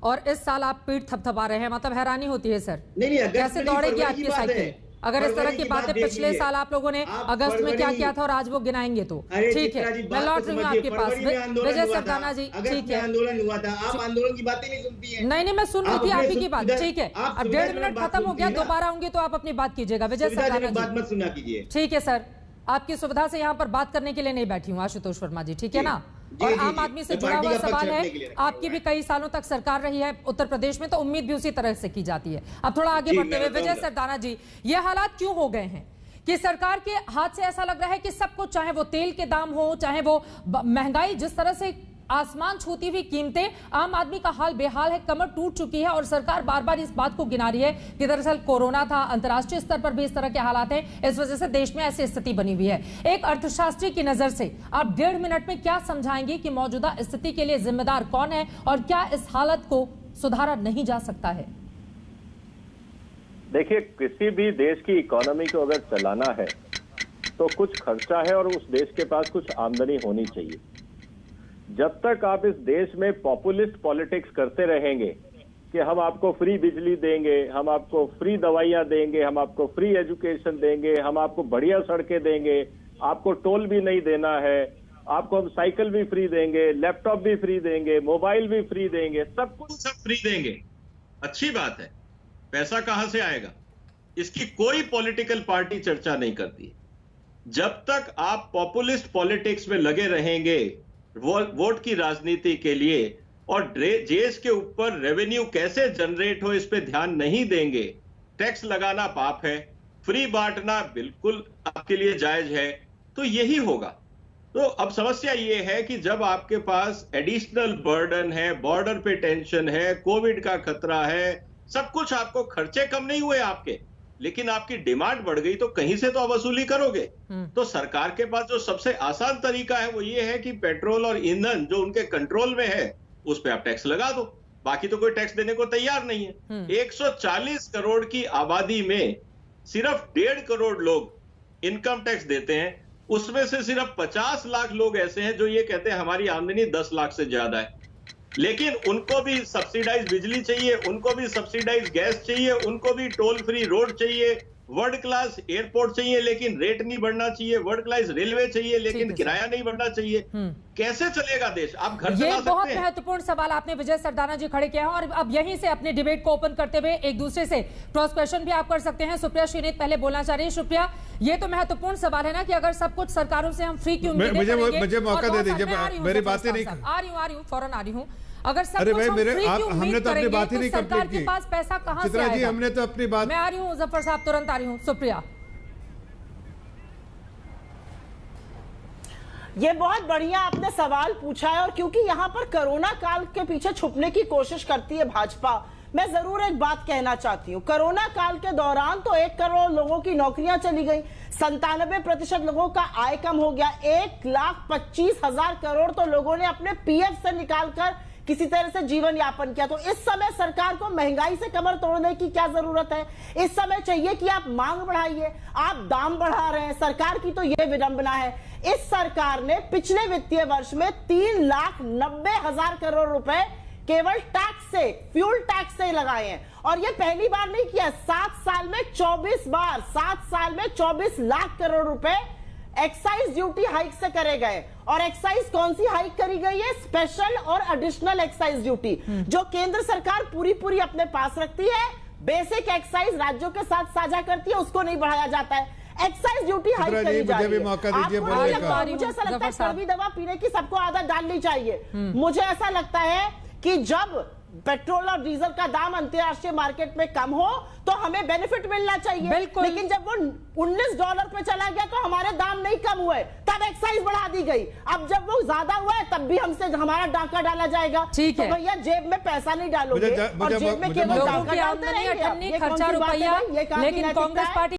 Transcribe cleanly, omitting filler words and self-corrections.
और इस साल आप पीठ थपथपा रहे हैं, मतलब हैरानी होती है सर। नहीं, कैसे दौड़ेगी आपकी साइकिल अगर इस तरह की बातें पिछले साल आप लोगों ने अगस्त में क्या किया था और आज वो गिनाएंगे तो। ठीक है, मैं लौट रही हूँ आपके पास। विजय सरदाना जी, ठीक है, आंदोलन हुआ था, आप आंदोलन की बातें नहीं सुनती हैं। नहीं, मैं सुन रही थी आप ही की बात। ठीक है, अब 1.5 मिनट खत्म हो गया, दोबारा होंगे तो आप अपनी बात कीजिएगा। विजय सरदाना जी, बात मत सुना कीजिए। ठीक है सर, आपकी सुविधा से यहाँ पर बात करने के लिए नहीं बैठी हूँ आशुतोष वर्मा जी, ठीक है ना। और आम आदमी से जुड़ा हुआ सवाल है, आपकी भी कई सालों तक सरकार रही है उत्तर प्रदेश में, तो उम्मीद भी उसी तरह से की जाती है। अब थोड़ा आगे बढ़ते हुए विजय सरदाना जी, ये हालात क्यों हो गए हैं कि सरकार के हाथ से ऐसा लग रहा है कि सब कुछ, चाहे वो तेल के दाम हो, चाहे वो महंगाई जिस तरह से आसमान छूती हुई कीमतें, आम आदमी का हाल बेहाल है, कमर टूट चुकी है और सरकार बार बार इस बात को गिना रही है कि दरअसल कोरोना था, अंतर्राष्ट्रीय स्तर पर भी इस तरह के हालात हैं, इस वजह से देश में ऐसी स्थिति बनी हुई है। एक अर्थशास्त्री की नजर से आप 1.5 मिनट में क्या समझाएंगे कि मौजूदा स्थिति के लिए जिम्मेदार कौन है और क्या इस हालत को सुधारा नहीं जा सकता है? देखिए, किसी भी देश की इकोनॉमी को अगर चलाना है तो कुछ खर्चा है और उस देश के पास कुछ आमदनी होनी चाहिए। जब तक आप इस देश में पॉपुलिस्ट पॉलिटिक्स करते रहेंगे कि हम आपको फ्री बिजली देंगे, हम आपको फ्री दवाइयां देंगे, हम आपको फ्री एजुकेशन देंगे, हम आपको बढ़िया सड़कें देंगे, आपको टोल भी नहीं देना है, आपको हम साइकिल भी फ्री देंगे, लैपटॉप भी फ्री देंगे, मोबाइल भी फ्री देंगे, सब कुछ सब फ्री देंगे, अच्छी बात है। पैसा कहां से आएगा, इसकी कोई पॉलिटिकल पार्टी चर्चा नहीं करती। जब तक आप पॉपुलिस्ट पॉलिटिक्स में लगे रहेंगे, वोट की राजनीति के लिए, और देश के ऊपर रेवेन्यू कैसे जनरेट हो इस पे ध्यान नहीं देंगे, टैक्स लगाना पाप है, फ्री बांटना बिल्कुल आपके लिए जायज है, तो यही होगा। तो अब समस्या ये है कि जब आपके पास एडिशनल बर्डन है, बॉर्डर पे टेंशन है, कोविड का खतरा है, सब कुछ, आपको खर्चे कम नहीं हुए आपके, लेकिन आपकी डिमांड बढ़ गई, तो कहीं से तो वसूली करोगे। तो सरकार के पास जो सबसे आसान तरीका है वो ये है कि पेट्रोल और ईंधन जो उनके कंट्रोल में है उस पे आप टैक्स लगा दो, बाकी तो कोई टैक्स देने को तैयार नहीं है। 140 करोड़ की आबादी में सिर्फ 1.5 करोड़ लोग इनकम टैक्स देते हैं, उसमें से सिर्फ 50 लाख लोग ऐसे हैं जो ये कहते हैं हमारी आमदनी 10 लाख से ज्यादा है, लेकिन उनको भी सब्सिडाइज बिजली चाहिए, उनको भी सब्सिडाइज गैस चाहिए, उनको भी टोल फ्री रोड चाहिए, वर्ल्ड क्लास एयरपोर्ट चाहिए लेकिन रेट नहीं बढ़ना चाहिए, वर्ल्ड क्लास रेलवे चाहिए लेकिन किराया नहीं बढ़ना चाहिए। कैसे चलेगा देश? आप घर चला सकते हैं? ये बहुत महत्वपूर्ण सवाल आपने विजय सरदाना जी खड़े किया है और अब यहीं से अपने डिबेट को ओपन करते हुए एक दूसरे से क्रॉस क्वेश्चन भी आप कर सकते हैं। सुप्रिया श्रीनेत पहले बोलना चाह रही है। सुप्रिया, ये तो महत्वपूर्ण सवाल है ना कि अगर सब कुछ सरकारों से हम फ्री क्यों मुझे मौका दे दीजिए, मेरी बातें नहीं, आ रही हूँ फौरन आ रही हूँ। अगर सब अरे कुछ भाई, हम फ्री क्यों हमने तो अपनी बात ही नहीं सरकार के पास पैसा कहां से आएगा? हमने तो अपनी बात, मैं आ रही हूँ मुजफ्फर साहब, तुरंत आ रही हूँ। सुप्रिया, ये बहुत बढ़िया आपने सवाल पूछा है और क्योंकि यहाँ पर कोरोना काल के पीछे छुपने की कोशिश करती है भाजपा, मैं जरूर एक बात कहना चाहती हूँ। कोरोना काल के दौरान तो 1 करोड़ लोगों की नौकरियां चली गई, 97% लोगों का आय कम हो गया, 1,25,000 करोड़ तो लोगों ने अपने पीएफ से निकालकर किसी तरह से जीवन यापन किया। तो इस समय सरकार को महंगाई से कमर तोड़ने की क्या जरूरत है? इस समय चाहिए कि आप मांग बढ़ाइए, आप दाम बढ़ा रहे हैं। सरकार की तो यह विडंबना है, इस सरकार ने पिछले वित्तीय वर्ष में 3,90,000 करोड़ रुपए केवल टैक्स से, फ्यूल टैक्स से लगाए हैं और ये पहली बार नहीं किया। 7 साल में 24 बार, 7 साल में 24 लाख करोड़ रुपए एक्साइज ड्यूटी हाइक से करे गए। और एक्साइज कौन सी हाइक करी गई है? स्पेशल और एडिशनल एक्साइज ड्यूटी जो केंद्र सरकार पूरी अपने पास रखती है, बेसिक एक्साइज राज्यों के साथ साझा करती है, उसको नहीं बढ़ाया जाता है। एक्साइज ड्यूटी हाइक करी जा रही है। मुझे ऐसा लगता है कड़वी दवा पीने की सबको आदत डालनी चाहिए। मुझे ऐसा लगता है कि जब पेट्रोल और डीजल का दाम अंतर्राष्ट्रीय मार्केट में कम हो तो हमें बेनिफिट मिलना चाहिए, लेकिन जब वो $19 पे चला गया तो हमारे दाम नहीं कम हुए, तब एक्साइज बढ़ा दी गई। अब जब वो ज्यादा हुआ है तब भी हमसे हमारा डाका डाला जाएगा। तो भैया जेब में पैसा नहीं डालोगे और जेब में केवल डाका डालते रहेंगे। खर्चा रुपया, लेकिन कांग्रेस पार्टी